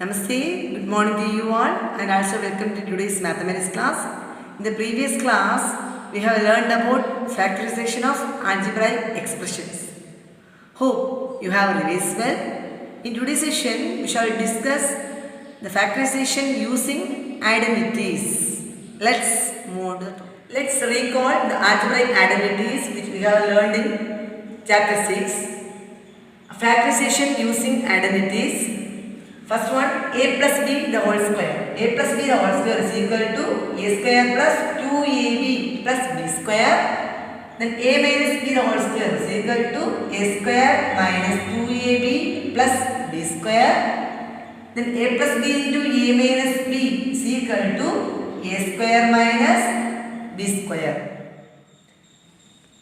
Namaste, good morning to you all and also welcome to today's mathematics class. In the previous class, we have learned about factorization of algebraic expressions. Hope you have revised well. In today's session, we shall discuss the factorization using identities. Let's move to the topic. Let's recall the algebraic identities which we have learned in chapter 6. Factorization using identities. First one, a plus b the whole square. A plus b the whole square is equal to a square plus 2ab plus b square. Then a minus b the whole square is equal to a square minus 2ab plus b square. Then a plus b into a minus b is equal to a square minus b square.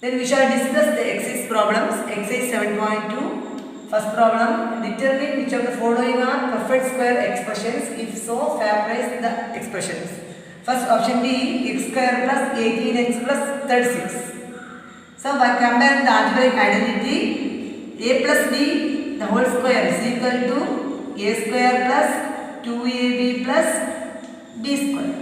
Then we shall discuss the exercise problems. Exercise 7.2. First problem, determine which of the following are perfect square expressions. If so, factorize the expressions. First option B, x square plus 18x plus 36. So by comparing the algebraic identity, a plus b the whole square is equal to a square plus 2ab plus b square.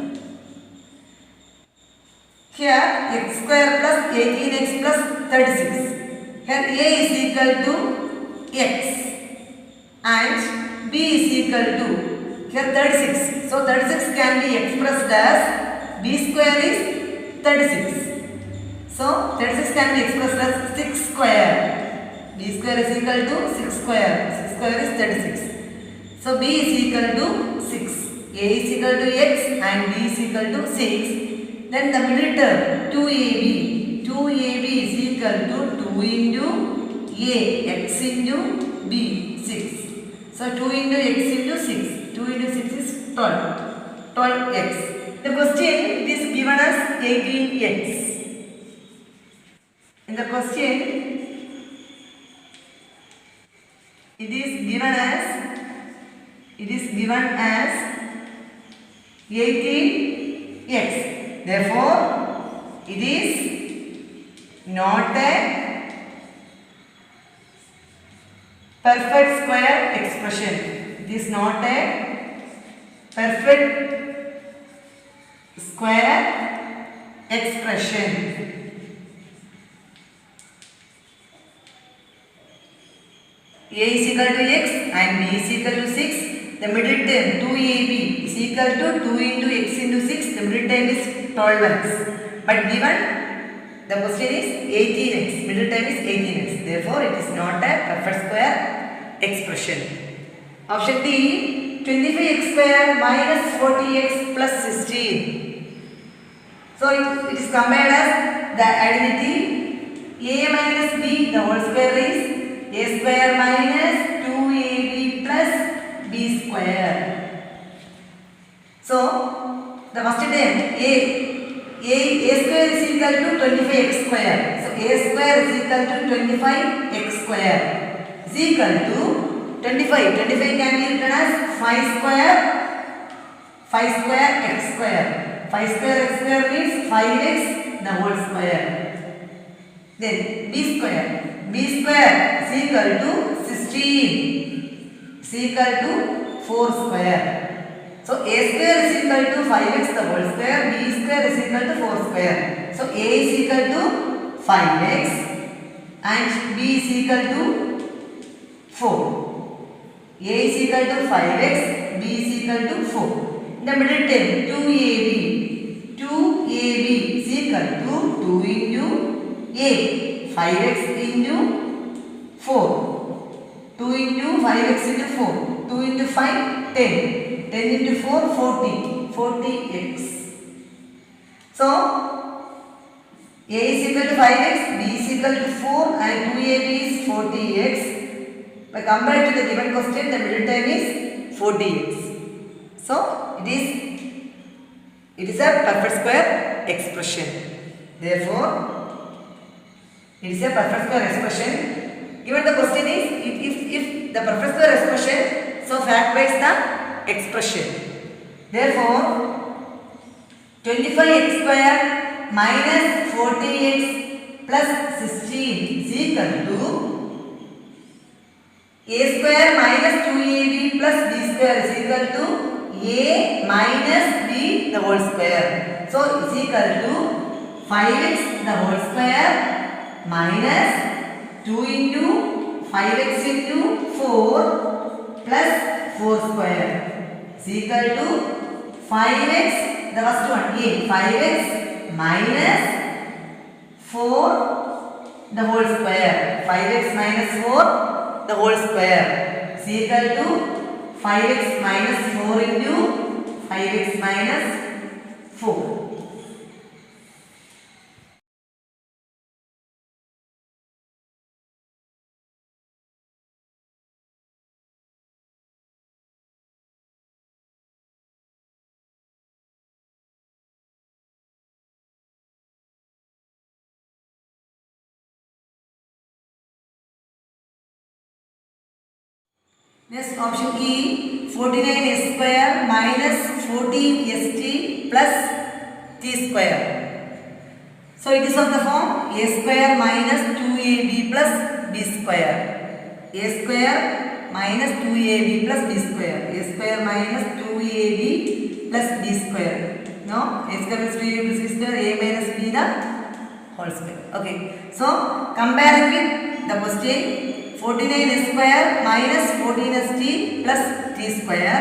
Here x square plus 18x plus 36. Here a is equal to x and b is equal to here 36. So 36 can be expressed as b square is 36. So 36 can be expressed as 6 square. B square is equal to 6 square. 6 square is 36. So b is equal to 6. A is equal to x and b is equal to 6. Then the middle term 2ab. 2ab is equal to 2 into a x into b 6. So 2 into x into 6. 2 into 6 is 12. 12x. The question is given as 18x. In the question it is given as 18x. Therefore it is not a perfect square expression. It is not a perfect square expression. A is equal to x and b is equal to 6. The middle term 2ab is equal to 2 into x into 6. The middle term is 12x. But given the question is 18x. Middle term is 18x. Therefore, it is not a perfect square expression. Option D, 25x square minus 40x plus 16. So, it is compared as the identity a minus b the whole square is a square minus 2ab plus b square. So, the first term a square is equal to 25x square. So, a square is equal to 25x square is equal to 25. 25 can be written as 5 square x square. 5 square x square means 5x the whole square. Then b square. B square is equal to 16 is equal to 4 square. So, a square is equal to 5x the whole square, b square is equal to 4 square. So, a is equal to 5x and b is equal to 4. A is equal to 5x, b is equal to 4. In the middle term, 2ab. 2ab is equal to 2 into a, 5x into 4. 2 into 5x into 4. 2 into 5, 10. 10 into 4, 40. 40x. So, a is equal to 5x, b is equal to 4 and 2ab is 40x. But compared to the given question, the middle term is 40x. So, it is a perfect square expression. Therefore, it is a perfect square expression. Given the question is, if the perfect square expression, so factorize the expression. Therefore, 25x square minus 40x plus 16 is equal to a square minus 2ab plus b square is equal to a minus b the whole square. So is equal to 5x the whole square minus 2 into 5x into 4 plus 4 square is equal to 5x, the first one a, 5x minus 4 the whole square, 5x minus 4 the whole square is equal to 5x minus 4 into 5x minus 4. Next option E, 49 square minus 14 st plus t square. So it is of the form a square minus 2ab plus b square. A square minus 2ab plus b square. A square minus 2ab plus b square. No, a square plus 2ab plus b square, a minus b the whole square. Okay. So comparing with the question, 49 square minus 14 st plus t square.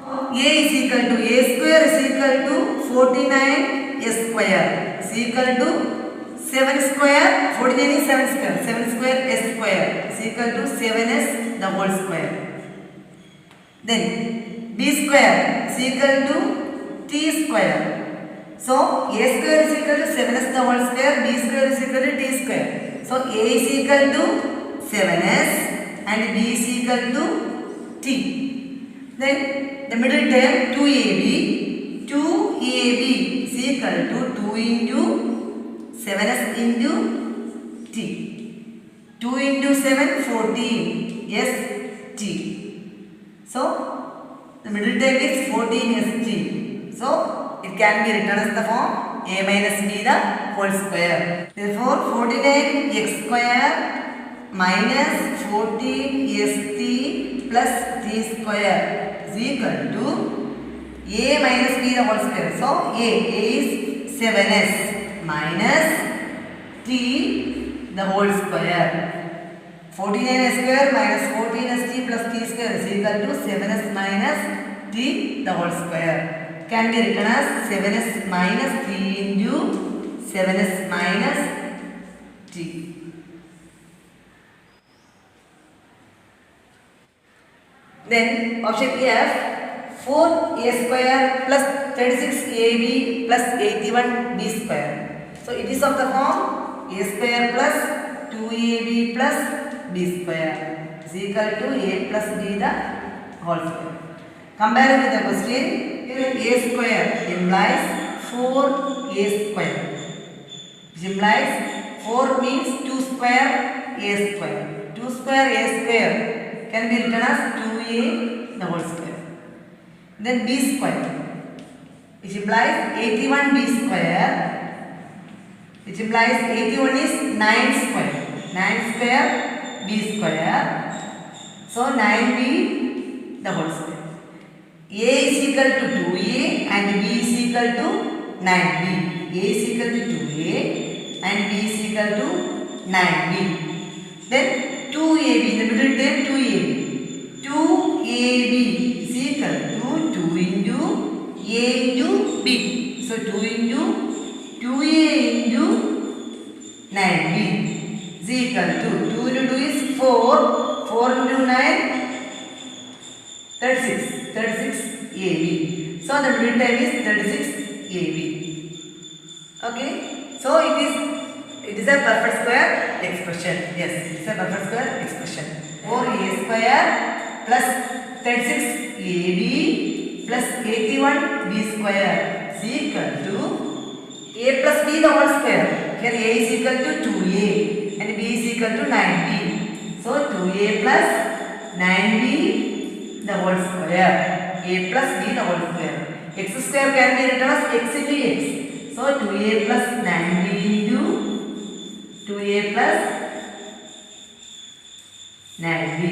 A is equal to a square is equal to 49 square is equal to 7 square. 49 is 7 square. 7 square s square is equal to 7s the whole square. Then b square is equal to t square. So a square is equal to 7s the whole square. B square is equal to t square. So a is equal to 7s and b is equal to t. Then the middle term 2ab is equal to 2 into 7s into t. 2 into 7 14 s t. So the middle term is 14 s t. So it can be written as the form a minus b the whole square. Therefore 49 x square minus 14 st plus t square is equal to a minus b the whole square. So a is 7s minus t the whole square. 49 square minus 14 st plus t square is equal to 7s minus t the whole square. Can be written as 7s minus t into 7s minus t. Then option F, 4a square plus 36ab plus 81b square. So it is of the form a square plus 2ab plus b square is equal to a plus b the whole square. Comparing with the question, here a square implies 4a square, which implies 4 means 2 square a square. 2 square a square can be written as 2a the whole square. Then b square, which implies 81b square, which implies 81 is 9 square. 9 square b square. So 9b the whole square. A is equal to 2a and b is equal to 9b. A is equal to 2a and b is equal to 9b. Then 2ab, the middle term 2ab. 2ab is equal to 2 into a into b. So 2 into 2a into 9b is equal to 2 into 2 is 4. 4 into 9, 36. 36ab. So the middle term is 36ab. Okay. So it is a perfect square expression. Yes, it is a perfect square expression. 4a square plus 36ab plus 81b square is equal to a plus b the whole square. Here a is equal to 2a and b is equal to 9b. So 2a plus 9b the whole square. A plus b the whole square. X square can be written as x into x. So 2a plus 9b into 2a plus 9b.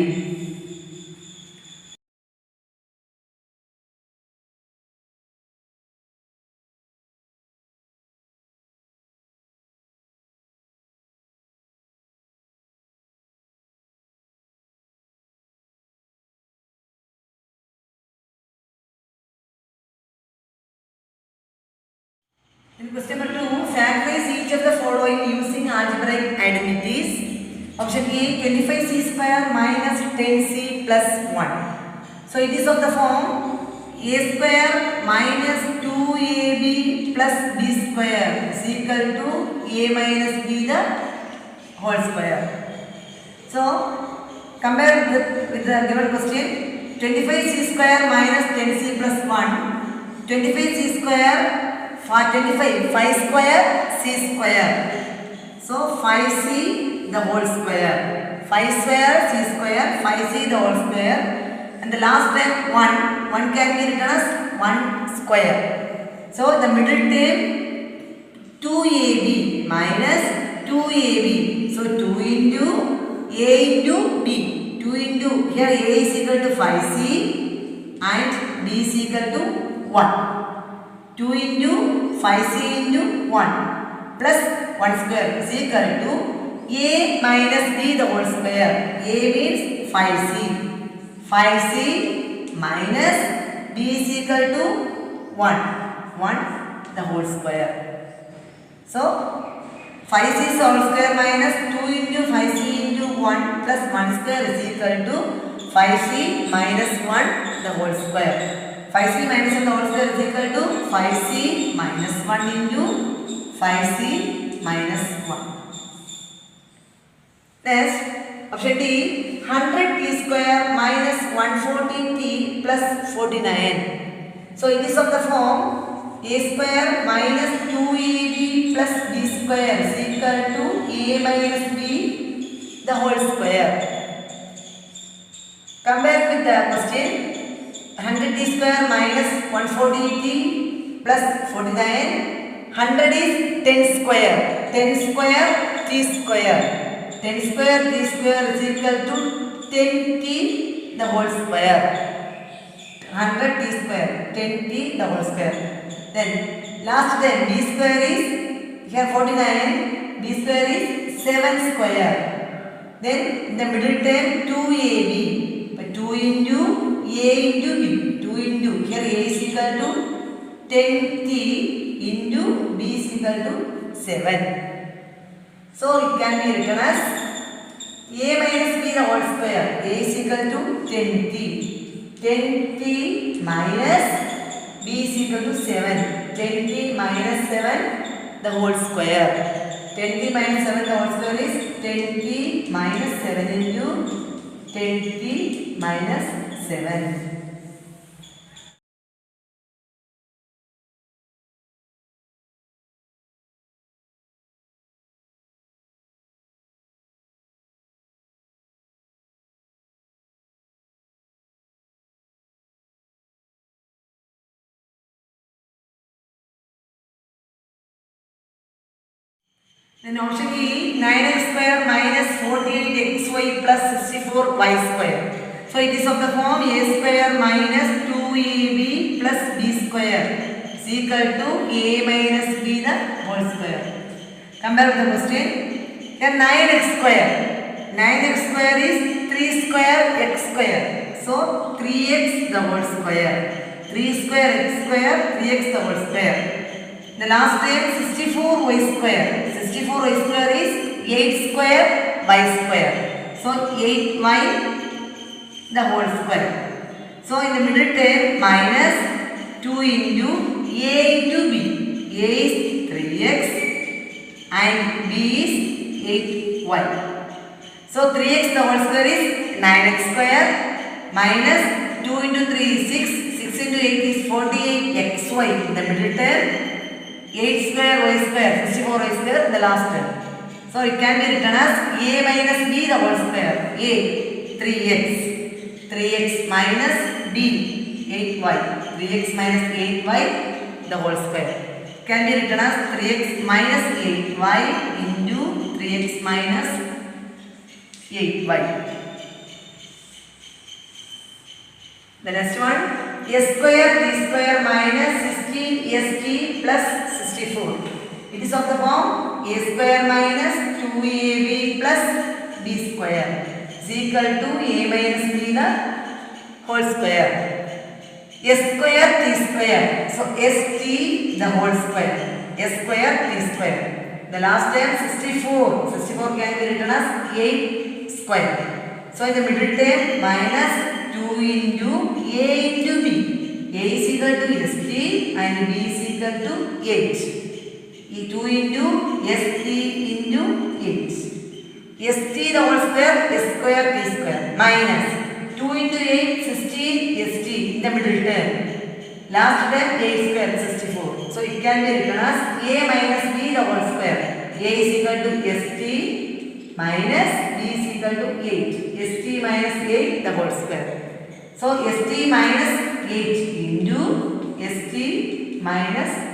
Question number 2. Factorize each of the following using algebraic identities. Option A, 25c square minus 10c plus 1. So it is of the form a square minus 2ab plus b square is equal to a minus b the whole square. So compare with the given question. 25c square minus 10c plus 1. 25c square 25 5 square c square. So 5c the whole square. 5 square c square 5c the whole square. And the last term 1 can be written as 1 square. So the middle term 2ab minus 2ab. So 2 into a into b. 2 into here a is equal to 5c and b is equal to 1. 2 into 5c into 1 plus 1 square is equal to a minus b the whole square. A means 5c. 5c minus b is equal to 1 the whole square. So 5c whole square minus 2 into 5c into 1 plus 1 square is equal to 5c minus 1 the whole square. 5c minus 1 the whole square is equal to 5c minus 1 into 5c minus 1. Next, option D, 100t square minus 140t plus 49. So it is of the form a square minus 2ab plus b square is equal to a minus b the whole square. Compare with the question. 100t square minus 140t plus 49. 100 is 10 square. 10 square t square. 10 square t square is equal to 10t the whole square. 100t square 10t the whole square. Then last term b square is here 49. b square is 7 square. Then the middle term 2ab. But 2 into a into b. 2 into here a is equal to 10t into b is equal to 7. So it can be written as a minus b the whole square. A is equal to 10t. 10t minus b is equal to 7. 10t minus 7 the whole square. 10t minus 7 the whole square is 10t minus 7 into 10t minus 7. Then option E, 9x square minus 48xy plus 64y square. So it is of the form a square minus 2ab plus b square is equal to a minus b the whole square. Compare with the question. Here 9x square. 9x square is 3 square x square. So 3x the whole square. 3 square x square 3x the whole square. The last term 64y square. 64y square is 8 square y square. So 8y the whole square. So in the middle term minus 2 into a into b. A is 3x and b is 8y. So 3x the whole square is 9x square minus 2 into 3 is 6. 6 into 8 is 48xy in the middle term. 8 square y square, 64y square in the last term. So it can be written as a minus b the whole square. A 3x. 3x minus b 8y. 3x minus 8y the whole square. Can be written as 3x minus 8y into 3x minus 8y. The next one, a square t square minus 16st plus 64. It is of the form a square minus 2ab plus b square is equal to a minus b the whole square. S square t square. So st the whole square. a square t square. The last term 64. 64 can be written as 8 square. So in the middle term minus 2 into a into b. A is equal to st and b is equal to 8. 2 into st into 8. st the whole square s square t square minus 2 into 8 16 st in the middle term. Last term a square 64. So it can be written as a minus b the whole square. A is equal to st minus b is equal to 8. st minus 8 the whole square. So st minus 8 into st minus 8.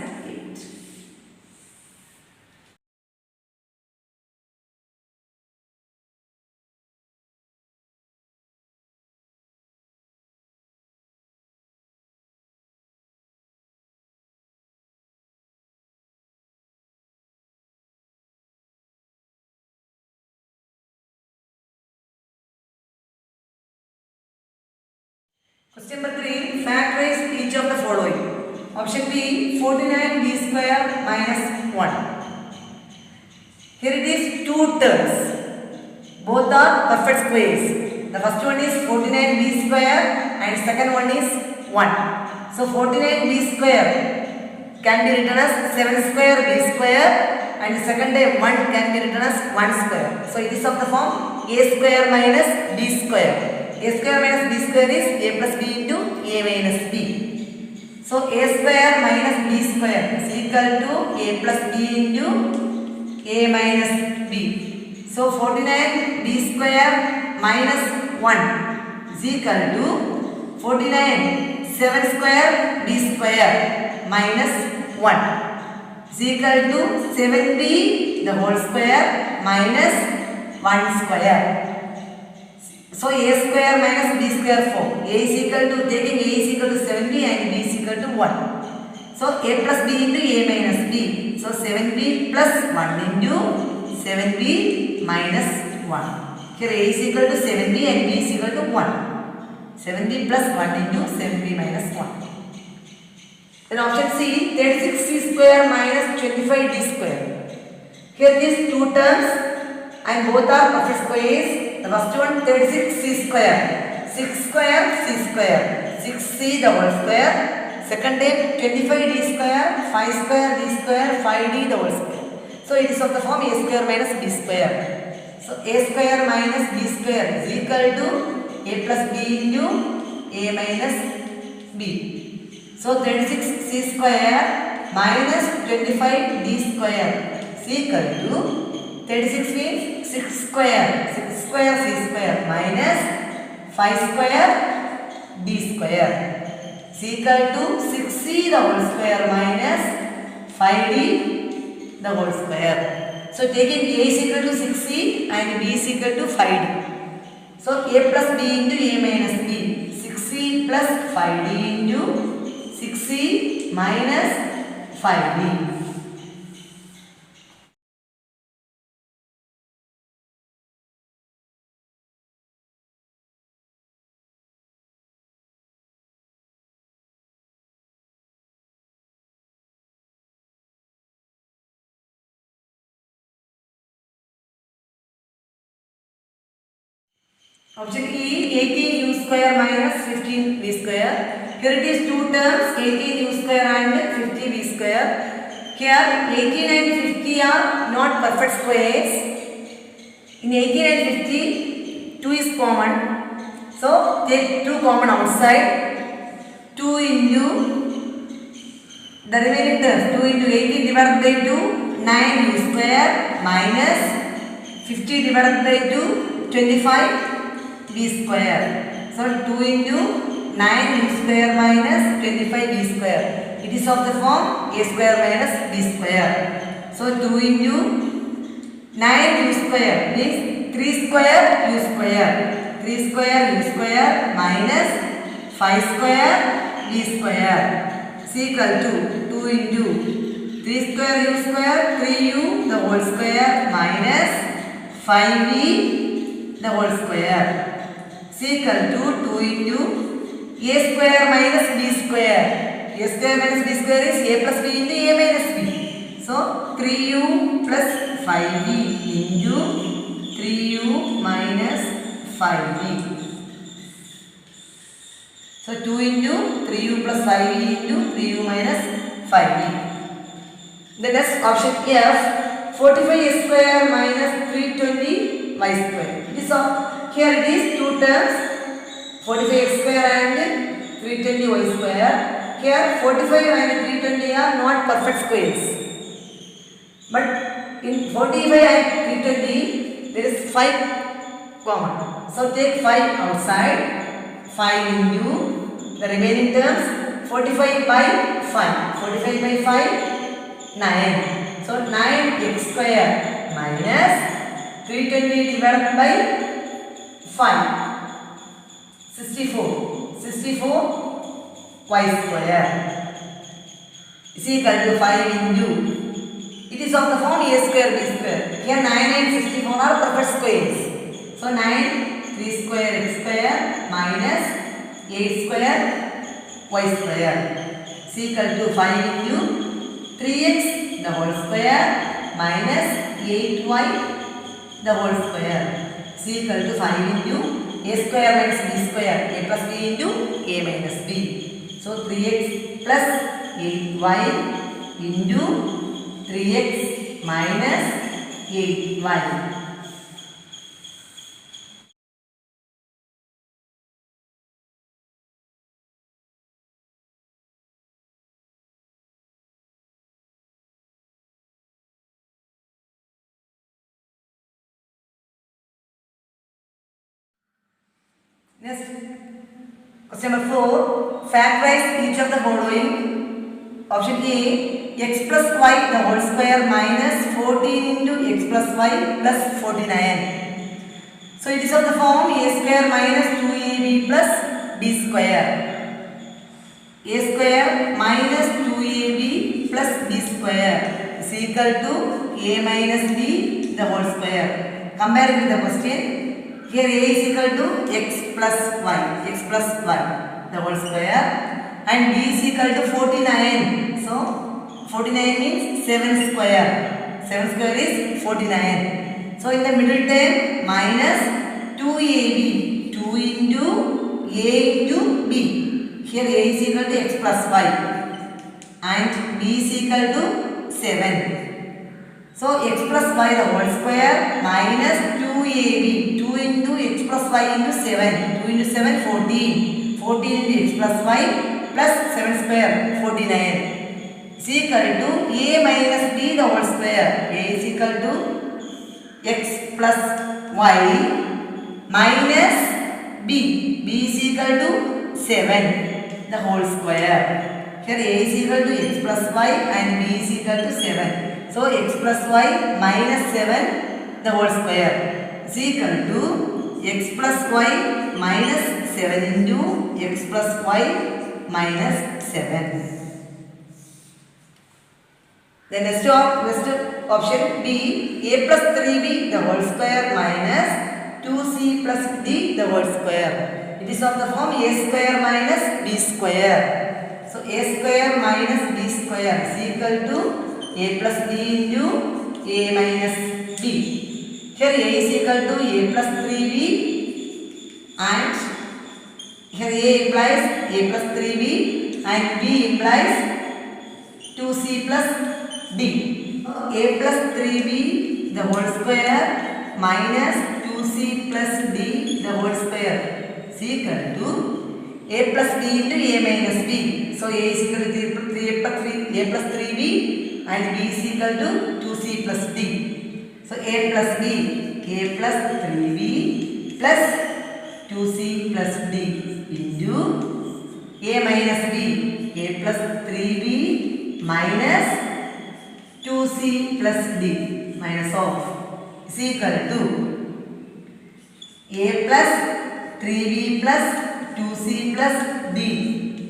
Question number 3. Factorize each of the following. Option B 49 b square minus 1. Here it is two terms. Both are perfect squares. The first one is 49 b square and second one is 1. So 49 b square can be written as 7 square b square and second 1 can be written as 1 square. So it is of the form a square minus b square. A square minus b square is a plus b into a minus b. So a square minus b square is equal to a plus b into a minus b. So 49 b square minus 1 is equal to 49 7 square b square minus 1 is equal to 7b the whole square minus 1 square. So a square minus b square form. A is equal to, taking a is equal to 7b and b is equal to 1. So a plus b into a minus b. So 7b plus 1 into 7b minus 1. Here a is equal to 7b and b is equal to 1. 7b plus 1 into 7b minus 1. Then option C 36c square minus 25d square. Here these two terms and both are perfect squares. The first one 36c square, 6 square c square, 6c the whole square. Second term 25d square, 5 square d square, 5d the whole square. So it is of the form a square minus b square. So a square minus b square is equal to a plus b into a minus b. So 36c square minus 25d square is equal to 36 means 6 square c square minus 5 square d square is equal to 6c the whole square minus 5d the whole square. So taking a is equal to 6c and b is equal to 5d. So a plus b into a minus b, 6c plus 5d into 6c minus 5d. Option E 18u square minus 15v square. Here it is two terms 18u square and 50v square. Here 18 and 50 are not perfect squares. In 18 and 50 2 is common. So take 2 common outside. 2 into the remaining terms 2 into 18 divided by 2 9u square minus 50 divided by 2 25 b square. So 2 into 9u square minus 25 b square. It is of the form a square minus b square. So 2 into 9u square means 3 square u square. 3 square u square minus 5 square b square is equal to 2 into 3 square u square 3u the whole square minus 5v the whole square is equal to 2 into a square minus b square. A square minus b square is a plus b into a minus b. So 3u plus 5v into 3u minus 5v. So 2 into 3u plus 5v into 3u minus 5v. The next option F, 45 square minus 320 y square. This here it is two terms, 45 square and 320 y square. Here 45 and 320 are not perfect squares. But in 45 and 320 there is 5 common. So take 5 outside, 5 into the remaining terms, 45 by 5. 45 by 5, 9. So 9x square minus 320 divided by 5. 64. 64 y square is equal to 5 into. It is of the form a square b square. Here 9 and 64 are perfect squares. So 9 3 square x square minus 8 square y square is equal to 5 into 3x the whole square minus 8y the whole square is equal to 5 into a square minus b square, a plus b into a minus b. So 3x plus 8y into 3x minus 8y. Next, question number 4. Factorize each of the following. Option A, x plus y the whole square minus 14 into x plus y plus 49. So it is of the form a square minus 2ab plus b square. A square minus 2ab plus b square is equal to a minus b the whole square. Comparing with the question, here a is equal to x plus y the whole square, and b is equal to 49. So 49 means 7 square. 7 square is 49. So in the middle term minus 2ab, 2 into a into b. Here a is equal to x plus y and b is equal to 7. So x plus y the whole square minus 2ab, 2 into x plus y into 7. 2 into 7, 14. 14 into x plus y plus 7 square, 49. Is equal to a minus b the whole square. A is equal to x plus y minus b. B is equal to 7 the whole square. Here a is equal to x plus y and b is equal to 7. So x plus y minus 7 the whole square is equal to x plus y minus 7 into x plus y minus 7. The next option B, a plus 3b the whole square minus 2c plus d the whole square. It is of the form a square minus b square. So a square minus b square is equal to a plus b into a minus b. Here a is equal to a plus 3b and here a implies a plus 3b and b implies 2c plus d. A plus 3b the whole square minus 2c plus d the whole square is equal to a plus b into a minus b. So a is equal to 3a plus 3b and b is equal to 2c plus d. So a plus 3b plus 2c plus d into a minus b, a plus 3b minus 2c plus d minus of is equal to a plus 3b plus 2c plus d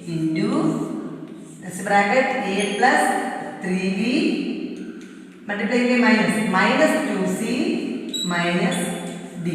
into this bracket a plus 3b multiplying by minus 2c minus d.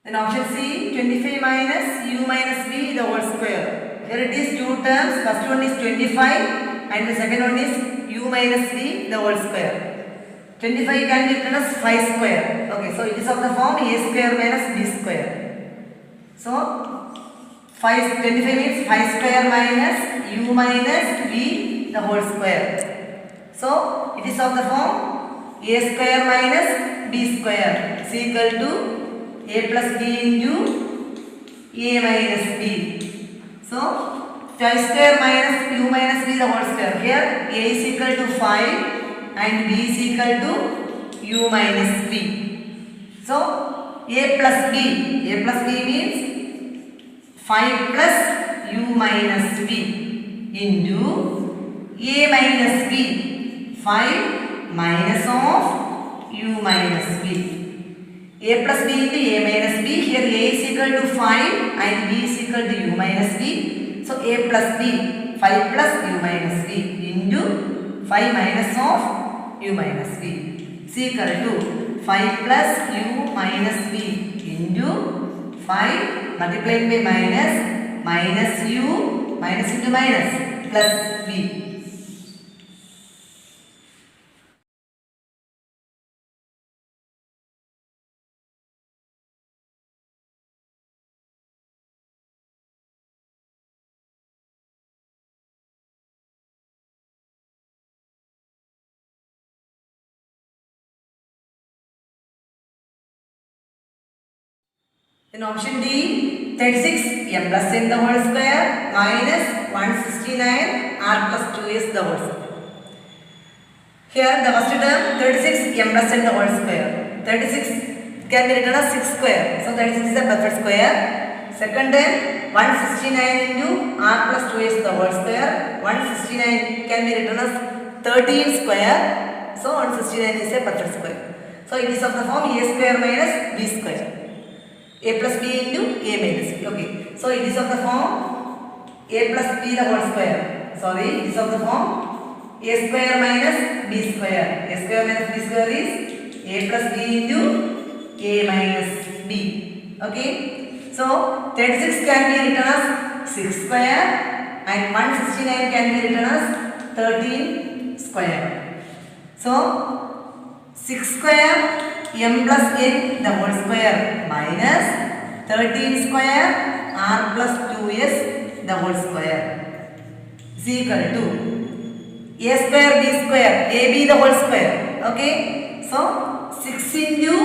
Then option C, 25 minus u minus v the whole square. Here it is two terms. First one is 25 and the second one is u minus v the whole square. 25 can be written as 5 square. Okay, so it is of the form a square minus b square. So 25 means 5 square minus u minus v the whole square. So it is of the form a square minus b square is equal to a plus b into a minus b. So 5 square minus u minus v the whole square. Here a is equal to 5 and b is equal to u minus v. So a plus b means 5 plus u minus v into a minus b, 5 minus of u minus v. A plus b into a minus b. Here a is equal to 5 and b is equal to u minus v. So a plus b, 5 plus u minus v into 5 minus of u minus v is equal to 5 plus u minus v into 5 multiplied by minus u minus into minus plus v. Then option D, 36 m plus n the whole square minus 169 r plus 2s the whole square. Here the first term 36 m plus n the whole square. 36 can be written as 6 square. So 36 is a perfect square. Second term 169 into r plus 2s the whole square. 169 can be written as 13 square. So 169 is a perfect square. So it is of the form a square minus b square. A plus b into a minus b. Okay. So it is of the form a plus b the whole square. Sorry, it is of the form a square minus b square. A square minus b square is a plus b into a minus b. Okay. So 36 can be written as 6 square and 169 can be written as 13 square. So 6 square m plus n the whole square minus 13 square r plus 2s the whole square is equal to a square b square ab the whole square. Okay. So 6 into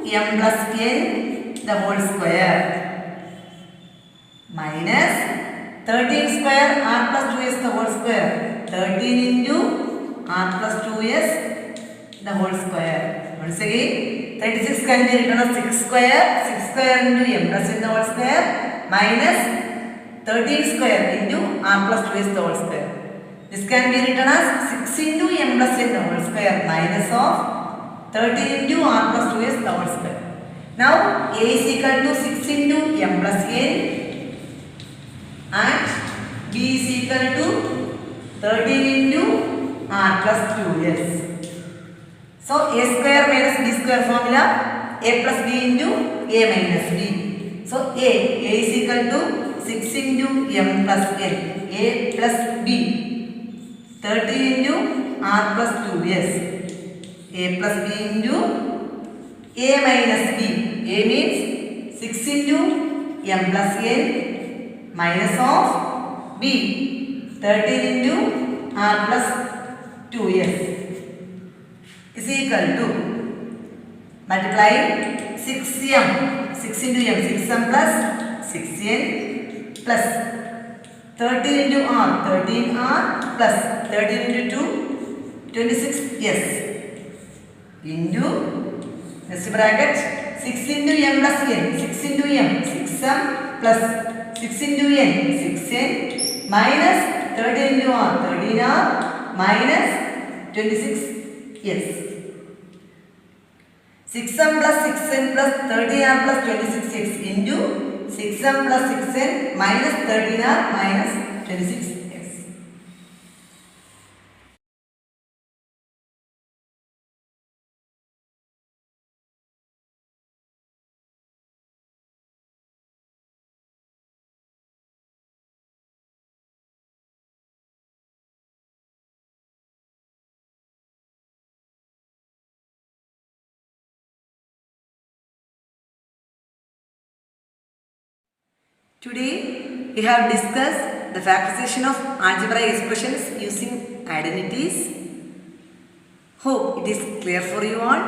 m plus n the whole square minus 13 square r plus 2s the whole square. 13 into r plus 2s the whole square. Once again 36 can be written as 6 square into m plus n the whole square minus 13 square into r plus 2s the whole square. This can be written as 6 into m plus n the whole square minus of 13 into r plus 2s the whole square. Now a is equal to 6 into m plus n and b is equal to 13 into r plus 2s. So a square minus b square formula a plus b into a minus b. So a is equal to 6 into m plus n, a plus b, 13 into r plus 2s, a plus b into a minus b. A means 6 into m plus n minus of b, 13 into r plus 2s is equal to multiply 6m, 6 into m, 6m plus 6n plus 13 into r, 13r plus 13 into 2, 26s into next bracket 6 into m plus n, 6 into m, 6m plus 6 into n, 6n minus 13 into r, 13r minus 26s. 6m plus 6n plus 13r plus 26x into 6m plus 6n minus 13r minus 26. Today we have discussed the factorization of algebraic expressions using identities. Hope it is clear for you all.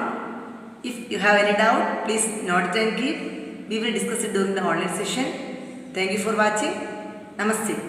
If you have any doubt, please note and give. We will discuss it during the online session. Thank you for watching. Namaste.